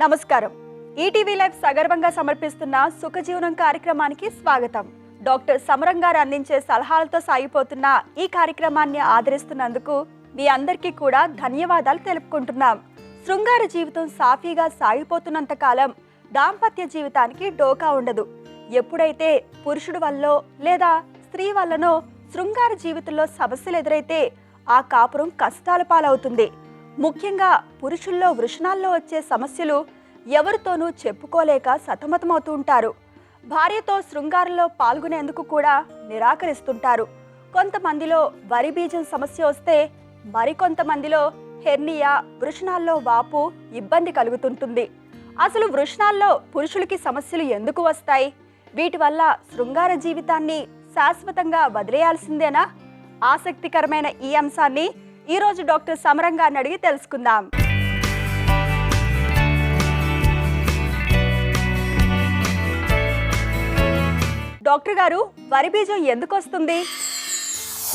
నమస్కారం. ETV live సగర్వంగా సమర్పిస్తున్న సుఖజీవనం కార్యక్రమానికి స్వాగతం. డాక్టర్ సమరం గారు అందించే సలహాలతో సాగిపోతున్న ఈ కార్యక్రమాన్ని ఆదరిస్తున్నందుకు మీ అందరికీ కూడా ధన్యవాదాలు తెలుపుకుంటున్నాం. శృంగార జీవితం సాఫీగా సాగిపోతున్నంత కాలం దాంపత్య జీవితానికి డోకా ఉండదు. ఎప్పుడైతే పురుషుడు వల్లో లేదా స్త్రీ వల్లనో శృంగార జీవితంలో సమస్యలు ఎదురైతే ఆ కాపురం కష్టాల పాలవుతుంది. ముఖ్యంగా పురుషుల్లో వృషణాల్లో వచ్చే సమస్యలు ఎవరితోనూ చెప్పుకోలేక సతమతమవుతూ ఉంటారు. భార్యతో శృంగారంలో పాల్గొనేందుకు కూడా నిరాకరిస్తుంటారు. కొంతమందిలో వరి బీజం సమస్య వస్తే మరికొంతమందిలో హెర్నియా, వృషణాల్లో వాపు ఇబ్బంది కలుగుతుంటుంది. అసలు వృషణాల్లో పురుషులకి సమస్యలు ఎందుకు వస్తాయి? వీటి వల్ల శృంగార జీవితాన్ని శాశ్వతంగా వదిలేయాల్సిందేనా? ఆసక్తికరమైన ఈ అంశాన్ని ఈరోజు డాక్టర్ సమరం గారిని అడిగి తెలుసుకుందాం. డాక్టర్ గారు, వరి బీజం ఎందుకు వస్తుంది?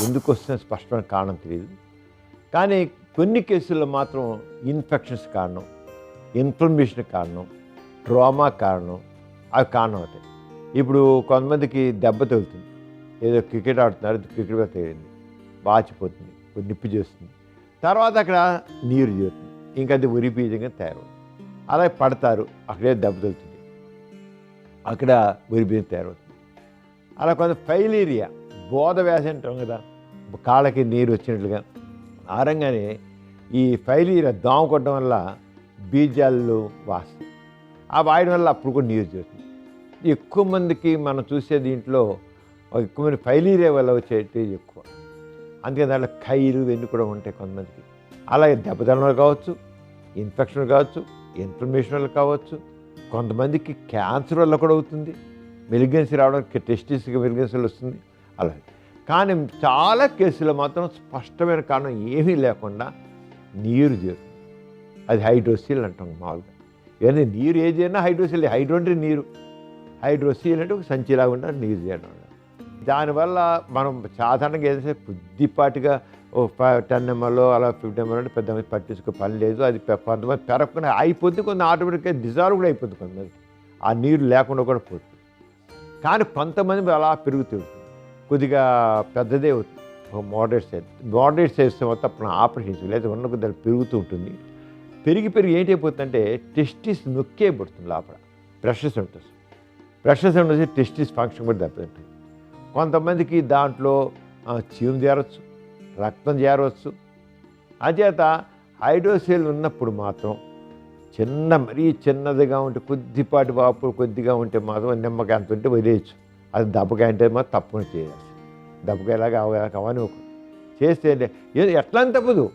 ఎందుకు వస్తున్న స్పష్టమైన కారణం తెలియదు, కానీ కొన్ని కేసుల్లో మాత్రం ఇన్ఫెక్షన్స్ కారణం, ఇన్ఫ్లమేషన్ కారణం, ట్రామా కారణం, అవి కారణం అవుతాయి. ఇప్పుడు కొంతమందికి దెబ్బ తగులుతుంది, ఏదో క్రికెట్ ఆడుతున్నారు, క్రికెట్ మీద తగిలింది, వాచిపోతుంది, నిప్పు చేస్తుంది, తర్వాత అక్కడ నీరు చేరుతుంది, ఇంకా అది ఉరి బీజంగా తయారవుతుంది. అలాగే పడతారు, అక్కడే దెబ్బ తగులుతుంది, అక్కడ ఉరి బీజం తయారవుతుంది. అలా కొంత ఫైలీరియా, బోధ వ్యాధి అంటాం కదా, కాళ్ళకి నీరు వచ్చినట్లుగా ఆరంగానే ఈ ఫైలీరియా దోమ కొట్టడం వల్ల బీజాలు వాస్తాయి. ఆ వాయడం వల్ల అప్పుడు కూడా నీరు చేరుతుంది. ఎక్కువ మందికి మనం చూసే దీంట్లో ఎక్కువ మంది ఫైలీరియా వల్ల వచ్చేటి ఎక్కువ. అందుకని దాంట్లో కైలు ఇవన్నీ కూడా ఉంటాయి కొంతమందికి. అలాగే దెబ్బతనం కావచ్చు, ఇన్ఫెక్షన్ కావచ్చు, ఇన్ఫ్లమేషన్ వల్ల కావచ్చు, కొంతమందికి క్యాన్సర్ వల్ల కూడా అవుతుంది, మెలిగెన్సీ రావడానికి టెస్టిస్కి మెలిగెన్సీలు వస్తుంది. అలాగే కానీ చాలా కేసుల్లో మాత్రం స్పష్టమైన కారణం ఏమీ లేకుండా నీరు చేరుతుంది. అది హైడ్రోసీల్ అంటాం మామూలుగా. ఇవన్నీ నీరు ఏది అయినా హైడ్రోసీల్, హైడ్రో అంటే నీరు, హైడ్రోసీల్ అంటే ఒక సంచిలాగా ఉంటే నీరు చేయడం. దానివల్ల మనం సాధారణంగా ఏదైతే కొద్దిపాటిగా ఓ 10 ml అలా 50 ml అంటే పెద్ద పట్టించుకో పని లేదు. అది కొంతమంది పెరగకుండా అయిపోద్ది, కొంత ఆటోమేటిక్గా డిజాల్వ్ కూడా అయిపోద్ది, కొంతమంది ఆ నీరు లేకుండా కూడా పోతుంది. కానీ కొంతమంది అలా పెరుగుతుంది, కొద్దిగా పెద్దదే అవుతుంది, మోడరేట్ సైజ్ మొత్తం అప్పుడు ఆపరేషన్ లేదా ఉన్న కొద్దిగా పెరుగుతూ ఉంటుంది. పెరిగి ఏంటి అయిపోతుందంటే టెస్టిస్ నొక్కేయబడుతుంది, లోపల ప్రెషర్స్ ఉంటుంది, ప్రెషర్స్ ఉంటుంది, టెస్టిస్ ఫంక్షన్ కూడా దెబ్బతింటుంది. కొంతమందికి దాంట్లో చీము చేరవచ్చు, రక్తం చేరవచ్చు. అంచేత హైడ్రోసీల్ ఉన్నప్పుడు మాత్రం మరీ చిన్నదిగా ఉంటే, కొద్దిపాటి వాపు కొద్దిగా ఉంటే మాత్రం నిమ్మకాయ అంత ఉంటే వదిలేయచ్చు. అది దెబ్బకాయ అంటే మాత్రం తప్పకుండా చేయాలి. దెబ్బకాయలాగా అవని ఒక చేస్తే ఎట్లా అని తప్పదు,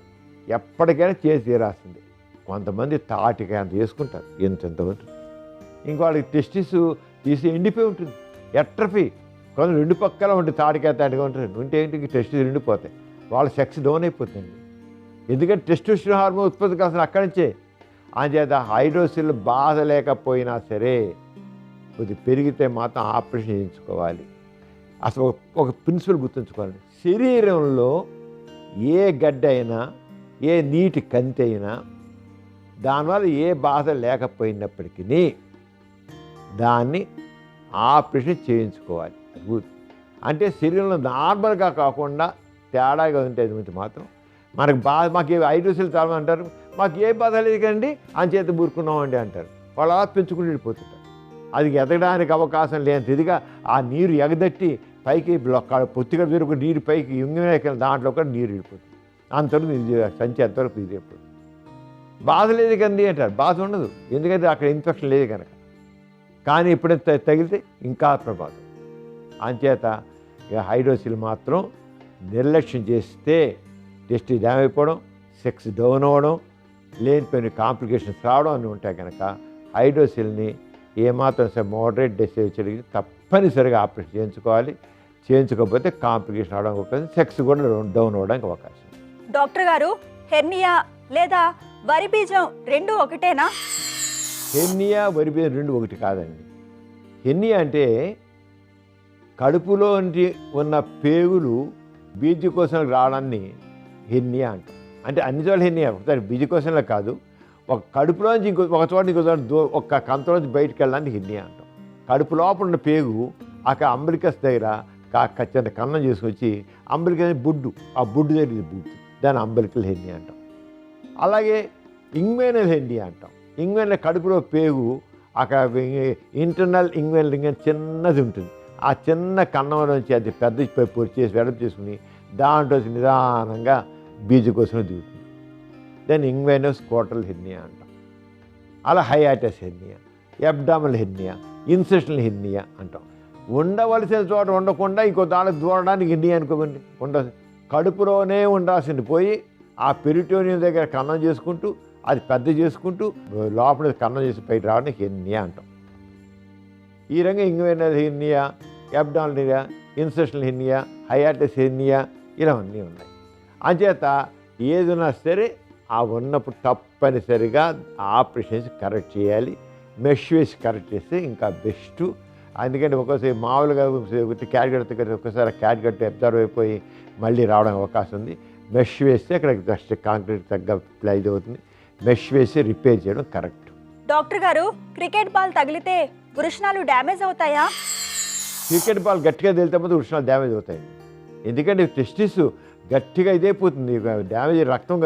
ఎప్పటికైనా చేసి తీరాల్సింది. కొంతమంది తాటికాయ అంత వేసుకుంటారు, ఎంత ఉంటుంది. ఇంకోళ్ళకి టెస్టిస్ తీసి ఎండిపోయి ఉంటుంది, ఎట్రఫీ. కొంచెం రెండు పక్కల ఉంటుంది, తాటిగా ఉంటుంది, ఉంటే ఏంటి టెస్టిస్ ఎండిపోతాయి, వాళ్ళ సెక్స్ డౌన్ అయిపోతుంది. ఎందుకంటే టెస్టోస్టెరాన్ హార్మోన్ ఉత్పత్తి కావాల్సిన అక్కడి నుంచే. అంచేత హైడ్రోసిల్ బాధ లేకపోయినా సరే కొద్ది పెరిగితే మాత్రం ఆపరేషన్ చేయించుకోవాలి. అసలు ఒక ప్రిన్సిపల్ గుర్తుంచుకోవాలి, శరీరంలో ఏ గడ్డ అయినా, ఏ నీటి కంతి అయినా, దానివల్ల ఏ బాధ లేకపోయినప్పటికీ దాన్ని ఆపరేషన్ చేయించుకోవాలి. అంటే శరీరంలో నార్మల్గా కాకుండా తేడాగా ఉంటే మాత్రం మనకు బాధ, మాకు హైడ్రోసిల్ చాలా అంటారు, మాకు ఏ బాధ లేదు కండి అని చేత బూరుకున్నామండి అంటారు. వాళ్ళు అలా పెంచుకుంటూ వెళ్ళిపోతుంటారు. అది ఎదగడానికి అవకాశం లేని ఇదిగా ఆ నీరు ఎగదట్టి పైకి పొత్తిగా దొరికి నీరు పైకి ఇంగిన దాంట్లో కూడా నీరు వెళ్ళిపోతుంది. అంతవరకు సంచి అంతవరకు ఇది అయిపోతుంది. బాధ లేదు కండి అంటారు, బాధ ఉండదు, ఎందుకంటే అక్కడ ఇన్ఫెక్షన్ లేదు కనుక. కానీ ఎప్పుడైతే తగిలితే ఇంకా ప్రమాదం. అంచేత హైడ్రోసిల్ మాత్రం నిర్లక్ష్యం చేస్తే టెస్ట్ డ్యామ్ అయిపోవడం, సెక్స్ డౌన్ అవ్వడం, లేనిపోయిన కాంప్లికేషన్స్ రావడం అన్నీ ఉంటాయి కనుక హైడ్రోసిల్ని ఏమాత్రం సరే మోడరేట్ డోసేజ్ తప్పనిసరిగా ఆపరేషన్ చేయించుకోవాలి. చేయించుకోకపోతే కాంప్లికేషన్ అవడం, సెక్స్ కూడా డౌన్ అవ్వడానికి అవకాశం. డాక్టర్ గారు, హెర్నియా లేదా వరి బీజం రెండు ఒకటేనా? హెర్నియా, వరి బీజం రెండు ఒకటి కాదండి. హెర్నియా అంటే కడుపులో ఉన్న పేగులు బీజకోశాలకు రావడాన్ని హెర్నియా అంటాం. అంటే అన్ని చోట్ల హెర్నియా, బీజకోశంలో కాదు, ఒక కడుపులోంచి ఒక చోట ఇంకో చోట ఒక కంతలోంచి బయటికి వెళ్ళడానికి హెర్నియా అంటాం. కడుపు లోపల ఉన్న పేగు అక్కడ అంబలికస్ దగ్గర చిన్న కన్నం చేసుకొచ్చి అంబలికస్ బుడ్డు, ఆ బుడ్డు దగ్గర బుడ్డు, దాన్ని అంబలికల్ హెర్నియా అంటాం. అలాగే ఇంగ్వేనల్ హెర్నియా అంటాం. ఇంగ్వేనల్ కడుపులో పేగు అక్కడ ఇంటర్నల్ ఇంగ్వేనల్ రింగ్ చిన్నది ఉంటుంది. ఆ చిన్న కన్నం నుంచి అది పెద్ద చేసి వెడప్ చేసుకుని దాంట్లో నిదానంగా బీజకోశం దిగుతుంది. దాన్ని ఇంగ్వేనస్ కోటల్ హెర్నియా అంటాం. అలా hiatus hernia, abdominal hernia, incisional hernia అంటాం. ఉండవలసిన చోట ఉండకుండా ఇంకో దానికి దూరడానికి హెర్నియా అనుకోమండి. కడుపులోనే ఉండాల్సింది పోయి ఆ పెరిటోనియం దగ్గర కన్నం చేసుకుంటూ అది పెద్ద చేసుకుంటూ లోపల కన్నం చేసి బయట రావడానికి హెర్నియా అంటాం. ఈ రంగా inguinal hernia, abdominal hernia, incisional hernia, hiatus hernia ఇలా అన్నీ ఉన్నాయి. అంచేత ఏదైనా సరే ఆ ఉన్నప్పుడు తప్పనిసరిగా ఆపరేషన్స్ కరెక్ట్ చేయాలి. మెష్ వేసి కరెక్ట్ చేస్తే ఇంకా బెస్ట్. అందుకంటే ఒక్కోసారి మామూలుగా క్యాట్ ఒక్కసారి క్యాట్ కట్టి అబ్జర్వ్ అయిపోయి మళ్ళీ రావడానికి అవకాశం ఉంది. మెష్ వేస్తే అక్కడ జస్ట్ కాంక్రీట్ తగ్గ ప్లైజ్ అవుతుంది. మెష్ వేసి రిపేర్ చేయడం కరెక్ట్. డాక్టర్ గారు, క్రికెట్ బాల్ తగిలితే వృషణాలు డ్యామేజ్ అవుతాయా? క్రికెట్ బాల్ గట్టిగా తగిలితే మాత్రం వృషణాలు డ్యామేజ్ అవుతాయి. ఎందుకంటే టెస్టిస్ గట్టిగా ఇదైపోతుంది, డ్యామేజ్ రక్తం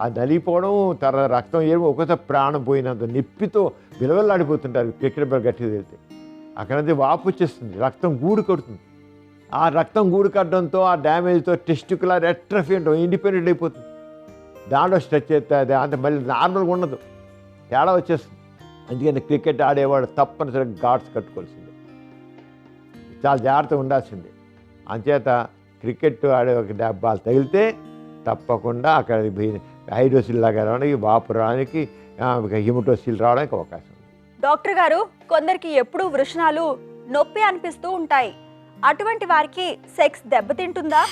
ఆ నలిగిపోవడం, తర్వాత రక్తం ఏమో ఒక్కోసారి ప్రాణం పోయినంత నొప్పితో విలవల్లాడిపోతుంటారు క్రికెట్ బాల్ గట్టిగా తగిలితే. అక్కడంతే వాపు వచ్చేస్తుంది, రక్తం గూడు కడుతుంది. ఆ రక్తం గూడు కట్టడంతో ఆ డ్యామేజ్తో టెస్టికులర్ ఎట్రఫీ అంటాం, ఇండిపెండెంట్ అయిపోతుంది. దాంట్లో స్ట్రెచ్ అవుతుంది, అంత మళ్ళీ నార్మల్గా ఉండదు, తేడా వచ్చేస్తుంది. అందుకని క్రికెట్ ఆడేవాడు తప్పనిసరిగా గార్డ్స్ కట్టుకోవాల్సిందే, చాలా జాగ్రత్తగా ఉండాల్సిందే. అంచేత క్రికెట్ ఆడే ఒక బాల్ తగిలితే తప్పకుండా అక్కడ హైడ్రోసిల్ లాగా రావడానికి, వాపు రావడానికి, హిమటోసిల్ రావడానికి అవకాశం ఉంది. డాక్టర్ గారు, కొందరికి ఎప్పుడూ వృషణాలు నొప్పి అనిపిస్తూ ఉంటాయి. అటువంటి వారికి సెక్స్ దెబ్బతింటుందా?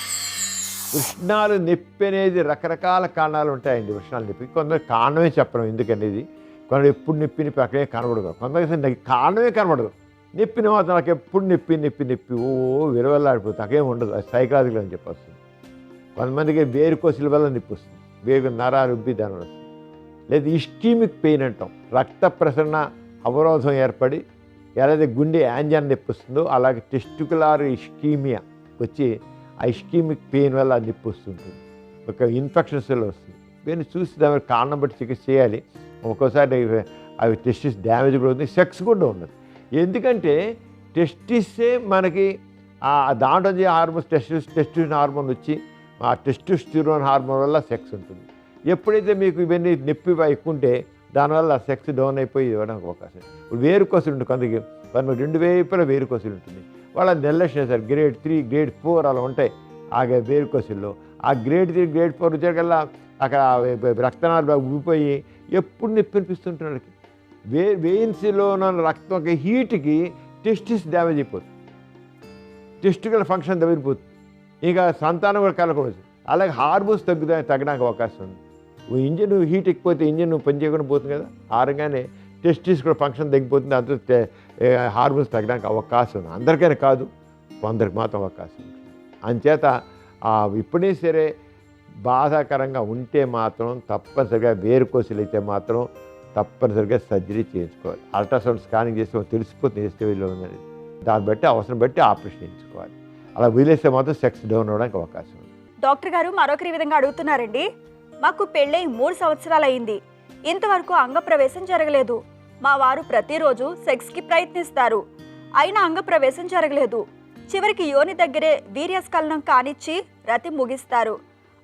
వృషణాలు నొప్పి అనేది రకరకాల కారణాలు ఉంటాయండి. వృషణాలు నొప్పి కొందరు కారణమే చెప్పడం ఎందుకనేది. కొందరు ఎప్పుడు నొప్పి అక్కడే కనబడదు, కొందరికి కారణమే కనబడదు. నొప్పిని మాత్రం నాకు ఎప్పుడు నొప్పి విరవల్లాడిపోతుంది, నాకేం ఉండదు, అది సైకాలజికల్ అని చెప్పొస్తుంది. కొంతమందికి వేరుకోసిల వల్ల నొప్పి వస్తుంది, వేరు నరాలు ఉబ్బి దాని వస్తుంది. లేదా ఇస్కీమిక్ పెయిన్ అంటాం, రక్త ప్రసరణ అవరోధం ఏర్పడి ఎలాగైతే గుండె యాంజైనా నొప్పి వస్తుందో అలాగే టెస్టికులర్ ఇస్కీమియా వచ్చి ఆ ఇస్కీమిక్ పెయిన్ వల్ల నొప్పి వస్తుంటుంది, ఒక ఇన్ఫెక్షన్స్ వల్ల వస్తుంది. దీన్ని చూసి దాని కారణం బట్టి చికిత్స చేయాలి. ఒక్కోసారి అవి టెస్టిస్ డ్యామేజ్ కూడా ఉంది, సెక్స్ కూడా ఉండదు. ఎందుకంటే టెస్టిస్సే మనకి దాంట్లో హార్మోన్స్ టెస్టిస్ హార్మోన్ వచ్చి ఆ టెస్టోస్టెరాన్ హార్మోన్ వల్ల సెక్స్ ఉంటుంది. ఎప్పుడైతే మీకు ఇవన్నీ నొప్పి ఎక్కువ ఉంటే దానివల్ల సెక్స్ డౌన్ అయిపోయి ఇవ్వడానికి అవకాశం. ఇప్పుడు వేరుకోసలు ఉంటుంది, కొందరికి 2 వైపుల వేరుకోసలు ఉంటుంది. వాళ్ళ నిర్లక్ష్యం చేస్తారు. గ్రేడ్ 3 గ్రేడ్ 4 అలా ఉంటాయి ఆ వేరుకోసల్లో. ఆ గ్రేడ్ 3 గ్రేడ్ 4 వచ్చేకల్లా అక్కడ రక్తనాలు ఉబ్బిపోయి ఎప్పుడు నొప్పి అనిపిస్తుంటారు. వెయిన్స్లో ఉన్న రక్తం హీట్కి టెస్టిస్ డ్యామేజ్ అయిపోతుంది, టెస్టికల్ ఫంక్షన్ దెబ్బతిపోతుంది, ఇంకా సంతానం కూడా కలగకూడదు. అలాగే హార్మోన్స్ తగ్గడానికి అవకాశం ఉంది. ఇంజిన్ హీట్ ఎక్కిపోతే ఇంజిన్ పని చేయకుండా పోతుంది కదా, ఆరంగానే టెస్టిస్ కూడా ఫంక్షన్ తగ్గిపోతుంది, అంత హార్మోన్స్ తగ్గడానికి అవకాశం ఉంది. అందరికైనా కాదు, కొందరికి మాత్రం అవకాశం ఉంది. అంచేత ఇప్పుడే సరే బాధాకరంగా ఉంటే మాత్రం తప్పనిసరిగా వేరుకోసలు అయితే మాత్రం తప్పనిసరిగా సర్జరీ చేయించుకోవాలి. అల్ట్రాసౌండ్ స్కానింగ్ చేస్తే తెలిసిపోతుంది ఏ స్టేజ్లో ఉందని, దాన్ని బట్టి అవసరం బట్టి ఆపరేషన్ చేయించుకోవాలి. అలా వదిలేస్తే మాత్రం సెక్స్ డౌన్ అవ్వడానికి అవకాశం ఉంది. డాక్టర్ గారు మరొకరి విధంగా అడుగుతున్నారండి. మాకు పెళ్ళై 3 సంవత్సరాలు అయింది, ఇంతవరకు అంగప్రవేశం జరగలేదు. మా వారు ప్రతిరోజు సెక్స్కి ప్రయత్నిస్తారు, అయినా అంగప్రవేశం జరగలేదు. చివరికి యోని దగ్గరే వీర్యస్ఖలనం కానిచ్చి రతి ముగిస్తారు.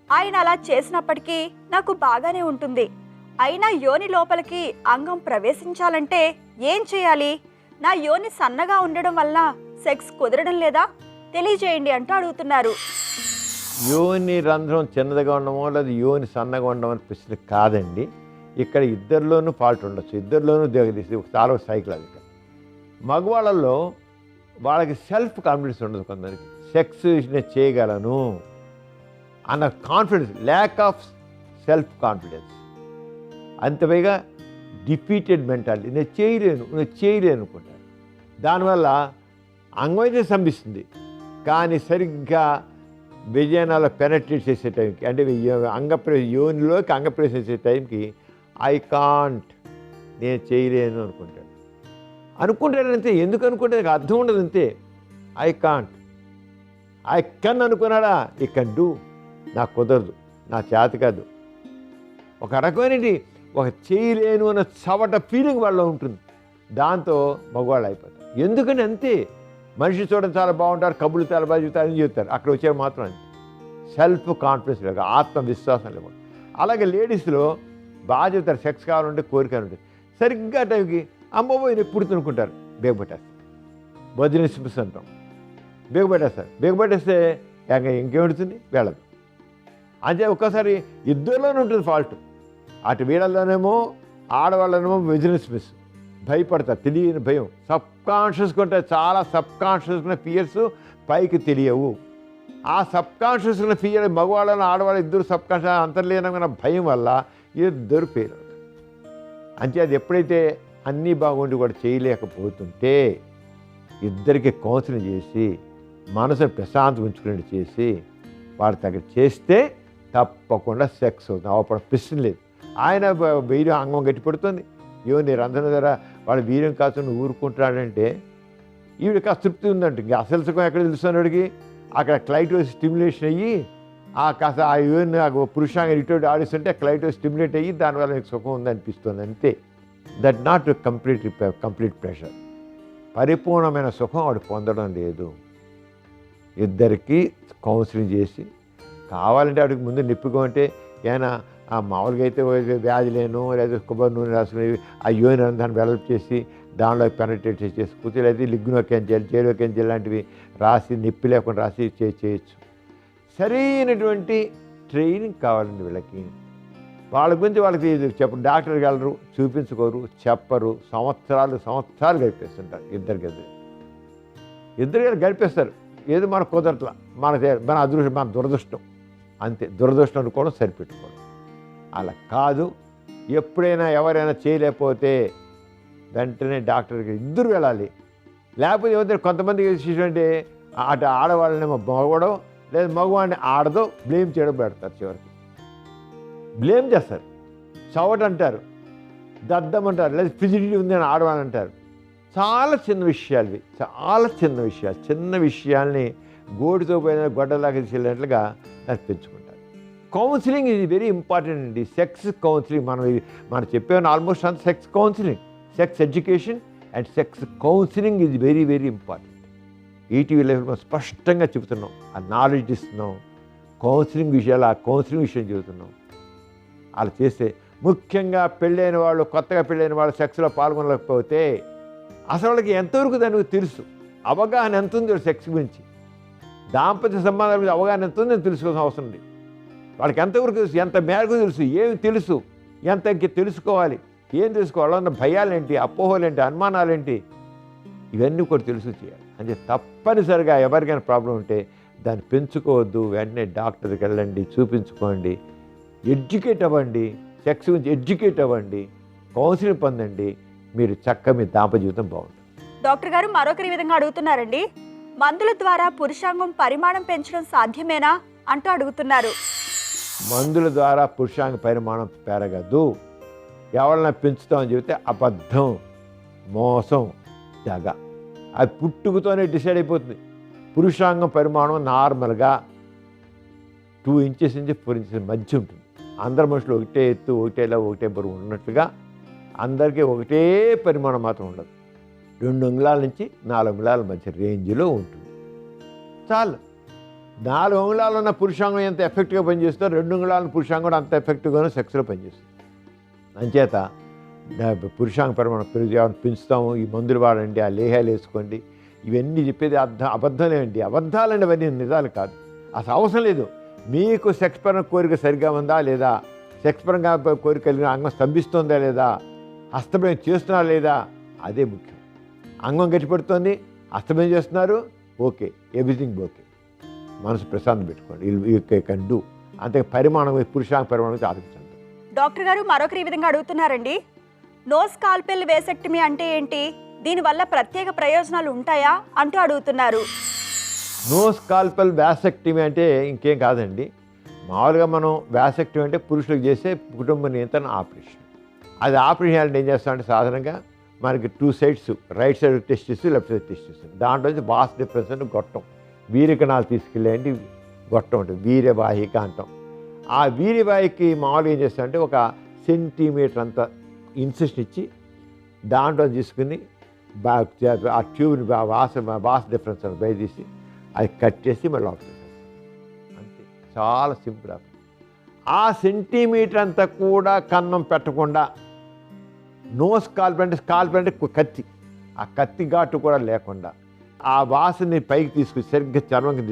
ఆయన అలా చేసినప్పటికీ నాకు బాగానే ఉంటుంది. అయినా యోని లోపలికి అంగం ప్రవేశించాలంటే ఏం చేయాలి? నా యోని సన్నగా ఉండడం వల్ల సెక్స్ కుదరడం లేదా? తెలియజేయండి అంటూ అడుగుతున్నారు. యోని రంధ్రం చిన్నదిగా ఉండమో లేదా యోని సన్నగా ఉండడం అని ప్రశ్న కాదండి. ఇక్కడ ఇద్దరిలోనూ ఫాల్ట్ ఉండొచ్చు, ఇద్దరిలోనూ చాలా సైకిల్. అది మగవాళ్ళల్లో వాళ్ళకి సెల్ఫ్ కాన్ఫిడెన్స్ ఉండదు, కొందరికి సెక్స్ నేను చేయగలను అన్న confidence, lack of self confidence, అంతపైగా డిఫీటెడ్ మెంటాలిటీ, నేను చేయలేను అనుకుంటాను. దానివల్ల అంగం అయితే సంభిస్తుంది, కానీ సరిగ్గా విజయనాలో పెనట్రేట్ చేసే టైంకి, అంటే యోనిలోకి అంగప్రవేశం చేసే టైంకి ఐ కాంట్, నేను చేయలేను అనుకుంటాడు. అనుకుంటాడంతే. ఎందుకు అనుకుంటే అర్థం ఉండదు అంతే. ఐ కాంట్, ఐ కెన్ అనుకున్నాడా, ఈ కెన్ డూ, నాకు కుదరదు, నా చేత కాదు. ఒక రకమైనది ఒక చేయలేను అన్న చవట ఫీలింగ్ వాళ్ళలో ఉంటుంది. దాంతో మగవాళ్ళు అయిపోతారు. ఎందుకని అంతే. మనిషి చూడడం చాలా బాగుంటారు, కబుర్లు చాలా బాగా చెబుతారు అని చెప్తారు. అక్కడ వచ్చే మాత్రం అంతే. సెల్ఫ్ కాన్ఫిడెన్స్ లేక, ఆత్మవిశ్వాసం లేక. అలాగే లేడీస్లో బాగా చెప్తారు, సెక్స్ కావాలంటే కోరిక ఉంటుంది. సరిగ్గా టైంకి అమ్మబోయి ఎప్పుడు తినుకుంటారు, బేగపట్టేస్తారు. బదిలిస్మిస్ అంటాం, బేగపట్టేస్తారు. బేగపట్టేస్తే ఇంకేమిడుతుంది, వెళ్ళదు. అంటే ఒక్కసారి ఇద్దరిలోనే ఉంటుంది ఫాల్ట్. అటు వీళ్ళలోనేమో ఆడవాళ్ళనేమో బిజినెస్ మిస్, భయపడతారు, తెలియని భయం. సబ్ కాన్షియస్గా ఉంటాయి, చాలా సబ్ కాన్షియస్గా ఫియర్స్ పైకి తెలియవు. ఆ సబ్ కాన్షియస్గా ఫియర్ మగవాళ్ళని ఆడవాళ్ళు ఇద్దరు సబ్ కాన్షియస్ అంతర్లీనమైన భయం వల్ల ఇద్దరు ఫెయిల్ అవుతారు. అంటే అది ఎప్పుడైతే అన్నీ బాగుండి కూడా చేయలేకపోతుంటే ఇద్దరికి కౌన్సిలింగ్ చేసి మనసును ప్రశాంతం ఉంచుకునేట్టు చేసి వాడి దగ్గర చేస్తే తప్పకుండా సెక్స్ అవుతుంది. అప్పుడు ప్రశ్న లేదు. ఆయన వీర్యం అంగం గట్టి పడుతుంది. నీ రంధ్రం ద్వారా వాడు వీర్యం కాసుని ఊరుకుంటాడంటే ఈవిడ కాస్త తృప్తి ఉందంట. ఇంకా అసలు సుఖం ఎక్కడ తెలుస్తున్నాడికి, అక్కడ క్లైటోస్ స్టిమ్యులేషన్ అయ్యి ఆ కాస్త ఆ యూరిన్ పురుషాంగం ఇటు ఆడిస్తుంటే క్లైటోస్ స్టిమ్యులేట్ అయ్యి దానివల్ల మీకు సుఖం ఉందనిపిస్తుంది అంతే. That not complete pressure. పరిపూర్ణమైన సుఖం వాడు పొందడం లేదు. ఇద్దరికి కౌన్సిలింగ్ చేసి కావాలంటే వాడికి ముందు నిప్పుకోంటే ఏమైనా మామూలుగా అయితే వ్యాధి లేను లేదా కొబ్బరి నూనె రాసుకునేవి ఆ యోని రంధ్రాన్ని డెవలప్ చేసి దానిలో పెనట్రేట్ చేసి కూర్చొని అయితే లిగ్నోకెంజల్ జైలోకెంజల్ లాంటివి రాసి నొప్పి లేకుండా రాసి చేయొచ్చు. సరైనటువంటి ట్రైనింగ్ కావాలండి వీళ్ళకి. వాళ్ళ గురించి వాళ్ళకి చెప్పరు, డాక్టర్కి వెళ్ళరు, చూపించుకోరు, చెప్పరు. సంవత్సరాలు గడిపేస్తుంటారు ఇద్దరు గడిపేస్తారు. ఏదో మనకు కుదరట్లా, మన అదృష్టం, మన దురదృష్టం అంతే. దురదృష్టం అనుకోవడం, సరిపెట్టుకోవడం. అలా కాదు. ఎప్పుడైనా ఎవరైనా చేయలేకపోతే వెంటనే డాక్టర్కి ఇద్దరు వెళ్ళాలి. లేకపోతే ఏమవుతారు, కొంతమంది అంటే అటు ఆడవాళ్ళనేమో మగవడం లేదా మగవాడిని ఆడదో బ్లేమ్ చేయడం పెడతారు. చివరికి బ్లేమ్ చేస్తారు, చవట అంటారు, దద్దం అంటారు, లేదా ఫిజిడిటీ ఉంది అని ఆడవాళ్ళని అంటారు. చాలా చిన్న విషయాలు ఇవి, చాలా చిన్న విషయాలు. చిన్న విషయాల్ని గోటితో పోయిన గొడ్డలాగా తీసుకెళ్ళినట్లుగా పెంచుకుంటారు. కౌన్సిలింగ్ ఇది వెరీ ఇంపార్టెంట్ అండి. సెక్స్ కౌన్సిలింగ్ మనం చెప్పాను ఆల్మోస్ట్ అంత. Sex counselling, sex education and sex counselling is very very important. ETV లైఫ్లో మనం స్పష్టంగా చెబుతున్నాం, ఆ నాలెడ్జ్ ఇస్తున్నాం. కౌన్సిలింగ్ విషయాలు, ఆ కౌన్సిలింగ్ విషయం చెబుతున్నాం. అలా చేస్తే ముఖ్యంగా పెళ్ళైన వాళ్ళు, కొత్తగా పెళ్ళైన వాళ్ళు సెక్స్లో పాల్గొనలేకపోతే అసలు వాళ్ళకి ఎంతవరకు దానికి తెలుసు, అవగాహన ఎంత ఉందో సెక్స్ గురించి, దాంపత్య సంబంధాల గురించి అవగాహన ఎంత ఉందని తెలుసుకోవాల్సిన అవసరం ఉంది. వాళ్ళకి ఎంతవరకు తెలుసు, ఎంత మేరకు తెలుసు, ఏమి తెలుసు, ఎంత ఇంక తెలుసుకోవాలి, ఏం తెలుసుకోవాలి, అన్న భయాలేంటి, అపోహలేంటి, అనుమానాలేంటి, ఇవన్నీ కూడా తెలుసు చేయాలి. అంటే తప్పనిసరిగా ఎవరికైనా ప్రాబ్లం ఉంటే దాన్ని పెంచుకోవద్దు. వెంటనే డాక్టర్కి వెళ్ళండి, చూపించుకోండి, ఎడ్యుకేట్ అవ్వండి, సెక్స్ గురించి ఎడ్యుకేట్ అవ్వండి, కౌన్సిలింగ్ పొందండి. మీరు చక్కగా మీ దాంపత్య జీవితం బాగుంటుంది. డాక్టర్ గారు మరొకరి విధంగా అడుగుతున్నారండి, మందుల ద్వారా పురుషాంగం పరిమాణం పెంచడం సాధ్యమేనా అంటూ అడుగుతున్నారు. మందుల ద్వారా పురుషాంగ పరిమాణం పెరగదు. ఎవరైనా పెంచుతామని చెబితే అబద్ధం, మోసం, దగ. అది పుట్టుకతోనే డిసైడ్ అయిపోతుంది. పురుషాంగం పరిమాణం నార్మల్గా 2 ఇంచెస్ నుంచి 4 ఇంచెస్ మధ్య ఉంటుంది. అందరు మనుషులు ఒకటే ఎత్తు, ఒకటే బరువు ఉన్నట్లుగా అందరికీ ఒకటే పరిమాణం మాత్రం ఉండదు. 2 అంగుళాల నుంచి 4 అంగుళాల మధ్య రేంజ్లో ఉంటుంది. చాలు. 4 అంగుళాలు ఉన్న పురుషాంగం ఎంత ఎఫెక్ట్గా పనిచేస్తుందో 2 అంగుళాల పురుషాంగం కూడా అంత ఎఫెక్టివ్గానే సెక్స్లో పనిచేస్తుంది. అంచేత పురుషాంగ పరిమాణం పెంచుతాము, ఈ మందులు వాడండి, ఆ లేహాలు వేసుకోండి, ఇవన్నీ చెప్పేది అబద్ధాలేండి. అబద్ధాలండి, అవన్నీ నిజాలు కాదు. అసలు అవసరం లేదు. మీకు సెక్స్ పరంగా కోరిక సరిగ్గా ఉందా లేదా, సెక్స్ పరంగా కోరిక కలిగిన అంగం స్తంభిస్తుందా లేదా, హస్తమయం చేస్తున్నారా లేదా, అదే ముఖ్యం. అంగం గట్టిపడుతుంది, హస్తమయం చేస్తున్నారు, ఓకే, ఎవ్రీథింగ్ ఓకే. మనసు ప్రశాంతం పెట్టుకోండి, యూ కెన్ డూ. అంతే. పరిమాణం, పురుషాంగ పరిమాణం ఆలోచించండి. డాక్టర్ గారు మరొకరి ఈ విధంగా అడుగుతున్నారండి, నో స్కాల్పెల్ వేసెక్టమీ అంటే ఏంటి, దీనివల్ల ప్రత్యేక ప్రయోజనాలు ఉంటాయా అంటూ అడుగుతున్నారు. నో స్కాల్పెల్ వ్యాసెక్టమీ అంటే ఇంకేం కాదండి. మామూలుగా మనం వ్యాసెక్టమీ అంటే పురుషులకు చేసే కుటుంబ నియంత్రణ ఆపరేషన్. అది ఆపరేషన్ చేయాలంటే ఏం చేస్తామంటే సాధారణంగా మనకి 2 sides, right side testis, left side testis, దాంట్లో నుంచి వాస్ డిఫరెన్స్ అంటే గొట్టం, వీర్యకణాలు తీసుకెళ్ళేంటి గొట్టం ఉంటుంది, వీర్యవాహిక అంటాం. ఆ వీర్యవాహికి మామూలుగా ఏం చేస్తామంటే 1 సెంటీమీటర్ అంత ఇన్సెషన్ ఇచ్చి దాంట్లో తీసుకుని ఆ ట్యూబ్ని వాస్ డిఫరెన్స్ అని బయట తీసి అది కట్ చేసి మళ్ళీ ఆఫ్ చేసేస్తాం. అంతే, చాలా సింపుల్. ఆ సెంటీమీటర్ అంతా కూడా కన్నం పెట్టకుండా స్కాల్ప్ అంటే కత్తి, ఆ కత్తి ఘాటు కూడా లేకుండా ఆ వాసని పైకి తీసుకొచ్చి సరిగ్గా చర్మం కింద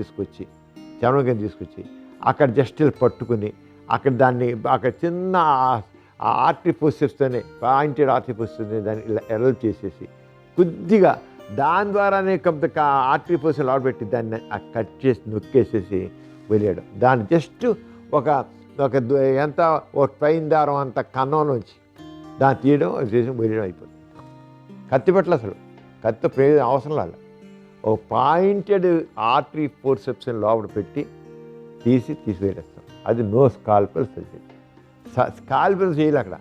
తీసుకొచ్చి అక్కడ జస్ట్ పట్టుకుని అక్కడ చిన్న ఆర్టిఫోసిస్తోనే, పాయింటెడ్ ఆర్టిఫోసిస్తోనే దాన్ని ఇలా ఎరల్ చేసేసి కొద్దిగా దాని ద్వారానే కొంత ఆర్టిఫోసిల్ ఆడబెట్టి దాన్ని కట్ చేసి నొక్కేసేసి వెళ్ళేయడం. దాన్ని జస్ట్ ఒక ఎంత పైన దారం అంత కన్నంలోంచి దాన్ని తీయడం చేసి వెళ్ళడం అయిపోతుంది. కత్తి పెట్టలు అసలు కత్తి ప్రయోజనం అవసరం లేదు. ఒక పాయింటెడ్ ఆర్టరీ ఫోర్సెప్స్ని లోపల పెట్టి తీసివేసేస్తాం. అది నో స్కాల్పల్ సర్జరీ. స్కాల్పల్ చేయాలి, అక్కడ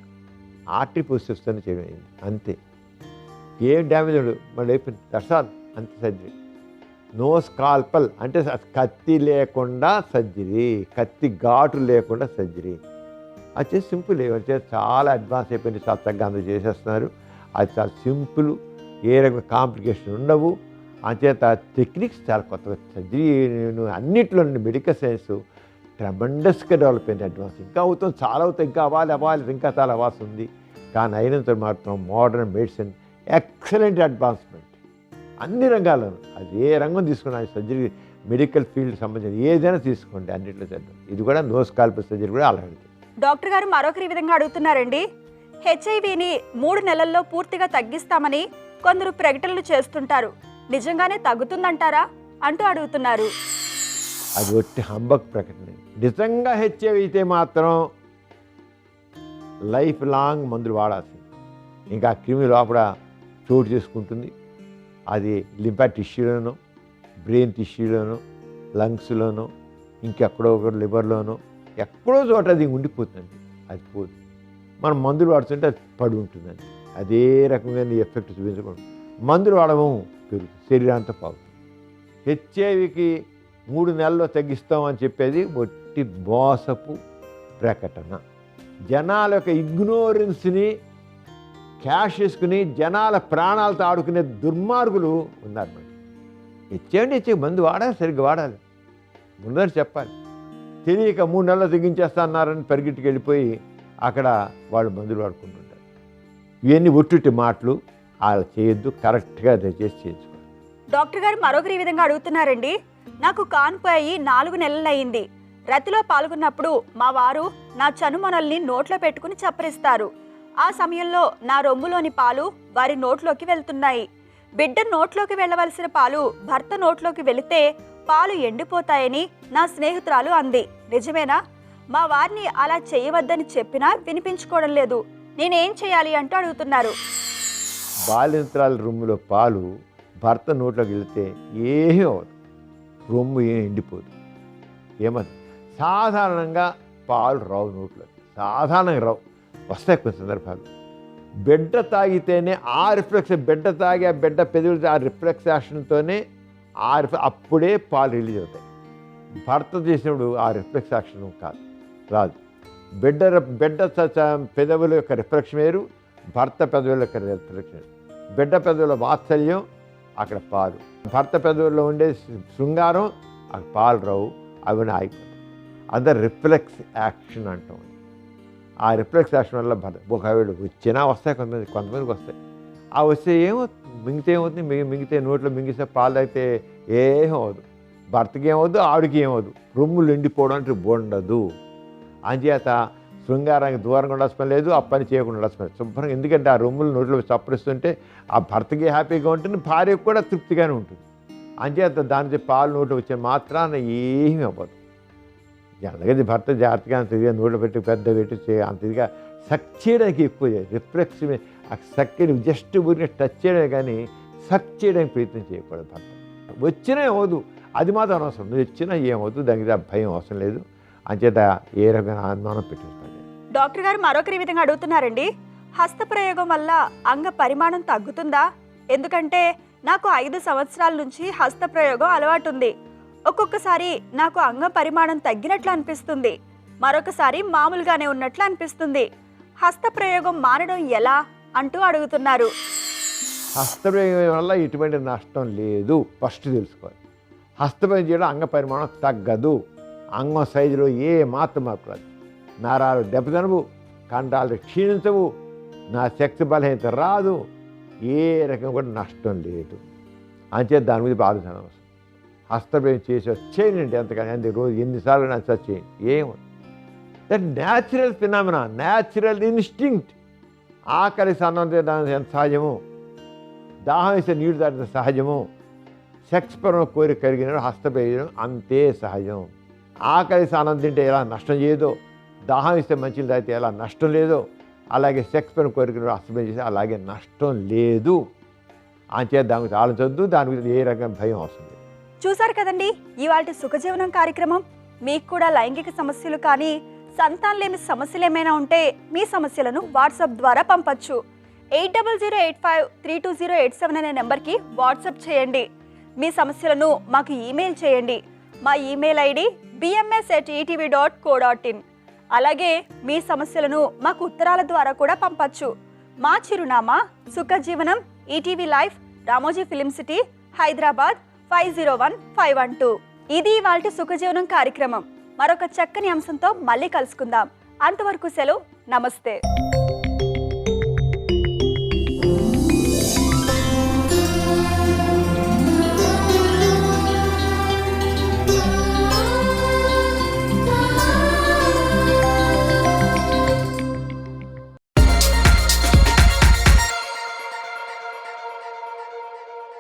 ఆర్టరీ ఫోర్సెప్స్తోనే చేయడం అయింది. అంతే, ఏం డ్యామేజ్ ఉండదు, మళ్ళీ అయిపోయింది, దట్స్ ఆల్. అంతే సర్జరీ. నో స్కాల్పల్ అంటే కత్తి లేకుండా సర్జరీ, కత్తి ఘాటు లేకుండా సర్జరీ. అది చేసి సింపుల్. ఏమంటే చాలా అడ్వాన్స్ అయిపోయింది, చాలా తగ్గ అందరూ చేసేస్తున్నారు. అది చాలా సింపుల్, ఏ రకమైన కాంప్లికేషన్ ఉండవు. అంచేత టెక్నిక్స్ చాలా కొత్తగా సర్జరీ అన్నింటిలో మెడికల్ సైన్స్ ట్రెమెండస్గా డెవలప్ అయింది, అడ్వాన్స్. ఇంకా అవుతుంది, చాలా అవుతుంది, ఇంకా అవ్వాలి, ఇంకా చాలా అవ్వాల్సి ఉంది. కానీ అయినంత మాత్రం మోడర్న్ మెడిసిన్ ఎక్సలెంట్ అడ్వాన్స్మెంట్ అన్ని రంగాల్లోనూ. అది ఏ రంగం తీసుకున్నా సర్జరీ, మెడికల్ ఫీల్డ్ సంబంధించి ఏదైనా తీసుకోండి, అన్నింటిలో చేద్దాం. ఇది కూడా నో స్కాల్పల్ సర్జరీ కూడా అలాంటిది. డాక్టర్ గారు మరొకరి విధంగా అడుగుతున్నారండి. హెచ్ఐవిని 3 నెలల్లో పూర్తిగా తగ్గిస్తామని కొందరు ప్రకటనలు చేస్తుంటారు, నిజంగానే తగ్గుతుందంటారా అంటూ అడుగుతున్నారు. అది ఒట్టి హంబక్ ప్రకటన. నిజంగా హెచ్ఐవి అయితే మాత్రం లైఫ్ లాంగ్ మందులు వాడాల్సింది. ఇంకా క్రిమి లోపల చోటు చేసుకుంటుంది. అది లింఫాటిక్ టిష్యూలోనో, బ్రెయిన్ టిష్యూలోనో, లంగ్స్లోనో, ఇంకెక్కడో ఒక లివర్లోనో ఎక్కడో చోట అది ఉండిపోతుంది, అది పోదు. మనం మందులు వాడుతుంటే అది పడి ఉంటుందండి. అదే రకంగా ఎఫెక్ట్ చూపించకూడదు. మందులు వాడము పెరుగుతుంది, శరీరాంతా పావుతుంది. హెచ్ఐవికి 3 నెలల్లో తగ్గిస్తామని చెప్పేది ఒట్టి మోసపు ప్రకటన. జనాల యొక్క ఇగ్నోరెన్స్ని క్యాష్ చేసుకుని జనాల ప్రాణాలతో ఆడుకునే దుర్మార్గులు ఉన్నారు. మరి హెచ్ఐవి మందు వాడాలి, సరిగ్గా వాడాలి, ముందర చెప్పాలి. తెలియక 3 నెలలు తగ్గించేస్తా అన్నారని పరిగెట్టుకు వెళ్ళిపోయి అక్కడ వాళ్ళు మందులు వాడుకుంటుంటారు. ఇవన్నీ ఒట్టుటి మాటలు, అలా చేయొద్దు, కరెక్ట్గా దయచేసి చేయించుకోవాలి. డాక్టర్ గారు మరొకరి విధంగా అడుగుతున్నారండి. నాకు కాన్పు అయ్యి 4 నెలలయ్యింది. రతిలో పాల్గొన్నప్పుడు మా వారు నా చనుమొనల్ని నోట్లో పెట్టుకుని చప్పరిస్తారు. ఆ సమయంలో నా రొమ్ములోని పాలు వారి నోట్లోకి వెళ్తున్నాయి. బిడ్డ నోట్లోకి వెళ్ళవలసిన పాలు భర్త నోట్లోకి వెళితే పాలు ఎండిపోతాయని నా స్నేహితురాలు అంది. నిజమేనా? మా వారిని అలా చేయవద్దని చెప్పినా వినిపించుకోవడం లేదు. నేనేం చేయాలి అంటూ అడుగుతున్నారు. బాలింత్రాల రొమ్ములో పాలు భర్త నోట్లోకి వెళితే ఏమీ అవ్వదు, రొమ్ము ఏం ఎండిపోదు. ఏమది సాధారణంగా పాలు రావు నోట్లోకి, సాధారణంగా రావు, వస్తాయి కొన్ని సందర్భాలు. బిడ్డ తాగితేనే ఆ రిఫ్లెక్స్, బిడ్డ తాగి ఆ బిడ్డ పెదవులు ఆ రిఫ్లెక్స్ యాక్షన్తోనే అప్పుడే పాలు రిలీజ్ అవుతాయి. భర్త చేసినప్పుడు ఆ రిఫ్లెక్స్ యాక్షన్ రాదు. బిడ్డ పెదవుల యొక్క రిఫ్లెక్షన్ వేరు, భర్త పెదవుల యొక్క రిఫ్లెక్షన్ వేరు. బిడ్డ పెదవుల వాత్సల్యం, అక్కడ పాలు. భర్త పెదవుల్లో ఉండే శృంగారం, అక్కడ పాలు రావు, అవన్నీ ఆగిపోతాయి. అదే రిఫ్లెక్స్ యాక్షన్ అంటాం. ఆ రిఫ్లెక్స్ యాక్షన్ వల్ల ఒకవేళ వచ్చినా వస్తాయి, కొంతమందికి వస్తాయి. ఆ వస్తే మింగితే ఏమవుతుంది, మింగితే నోట్లో మింగిస్తే పాలు అయితే ఏమవుదు, భర్తకి ఏమవుద్దు, ఆవిడకి ఏమవుదు, రొమ్ములు ఎండిపోవడం అంటే ఉండదు. అంచేత శృంగారానికి దూరంగా ఉండాల్సిన పని లేదు, ఆ పని చేయకుండా ఉండాల్సిన పని శుభ్రంగా. ఎందుకంటే ఆ రొమ్ములు నోట్లో చప్పరిస్తుంటే ఆ భర్తకి హ్యాపీగా ఉంటుంది, భార్యకు కూడా తృప్తిగానే ఉంటుంది. అంచేత దాని పాలు నోట్లో వచ్చే మాత్రాన ఏమీ అవ్వదు. అలాగే భర్త జాగ్రత్తగా అంత ఇదిగా నోట్లో పెట్టి పెద్ద పెట్టి అంత ఇదిగా సక్ చేయడానికి ఎక్కువ రిఫ్లెక్స్ ఆ సక్కిని జస్ట్ ఊరిని టచ్ చేయడమే కానీ సక్ చేయడానికి ప్రయత్నం చేయకూడదు. భర్త వచ్చినా ఏమవుదు, అది మాత్రం అనవసరం. నువ్వు వచ్చినా ఏమవుతుంది, దానికి భయం అవసరం లేదు. అంచేత ఏ రకమైన అనుమానం పెట్టిస్తాను. డాక్టర్ గారు మరొకరి విధంగా అడుగుతున్నారండి. హస్తప్రయోగం వల్ల అంగ పరిమాణం తగ్గుతుందా? ఎందుకంటే నాకు 5 సంవత్సరాల నుంచి హస్తప్రయోగం అలవాటుంది. ఒక్కొక్కసారి నాకు అంగ పరిమాణం తగ్గినట్లు అనిపిస్తుంది, మరొకసారి మామూలుగానే ఉన్నట్లు అనిపిస్తుంది. హస్తప్రయోగం మానడం ఎలా అంటూ అడుగుతున్నారు. హస్తప్రయోగం వల్ల ఎటువంటి నష్టం లేదు, ఫస్ట్ తెలుసుకోవాలి. హస్తప్రయోగం చేయడం అంగ పరిమాణం తగ్గదు, అంగం సైజులో ఏ మాత్రం మార్పు రాదు, నరాలు దెబ్బతినవు, కండాలు క్షీణించవు, నా శక్తి బలహీనత రాదు, ఏ రకం కూడా నష్టం లేదు. అంతే దాని మీద ఆలోచన అవసరం. హస్తప్రయోగం చేయండి ఎంతకాలం, అంతే రోజు ఎన్నిసార్లు నా చేయండి, ఏముంది. That natural phenomena, natural instinct. ఆకలి అన్నం తినడం ఎంత సహజము, దాహం వేసే నీళ్లు తాగిన సహజము, సెక్స్ పరమైన కోరిక కలిగిన హస్తప్రయోగం అంతే సహజం. ఆకలి అన్నం తింటే ఎలా నష్టం చేయదో, దాహం ఇస్తే మంచిలు తాగితే ఎలా నష్టం లేదో, అలాగే సెక్స్ పరమైన కోరికను హస్తప్రయోగం చేస్తే అలాగే నష్టం లేదు. అంతే దాని గురించి ఆలోచించొద్దు, దాని గురించి ఏ రకమైన భయం అవసరం లేదు. చూసారు కదండి ఇవాల్టి సుఖజీవనం కార్యక్రమం. మీకు కూడా లైంగిక సమస్యలు కానీ సంతానలేమి సమస్యలు ఏమైనా ఉంటే మీ సమస్యలను వాట్సాప్ ద్వారా పంపచ్చు. 8008532087 అనే నెంబర్కి వాట్సాప్ చేయండి. మీ సమస్యలను మాకు ఈమెయిల్ చేయండి. మా ఈమెయిల్ ఐడి bms@etv.co.in. అలాగే మీ సమస్యలను మాకు ఉత్తరాల ద్వారా కూడా పంపచ్చు. మా చిరునామా సుఖజీవనం, ETV life, Ramoji film city, Hyderabad 501512. ఇది ఇవాల్టి సుఖజీవనం కార్యక్రమం. మరొక చక్కని అంశంతో మళ్ళీ కలుసుకుందాం. అంతవరకు సెలవు, నమస్తే.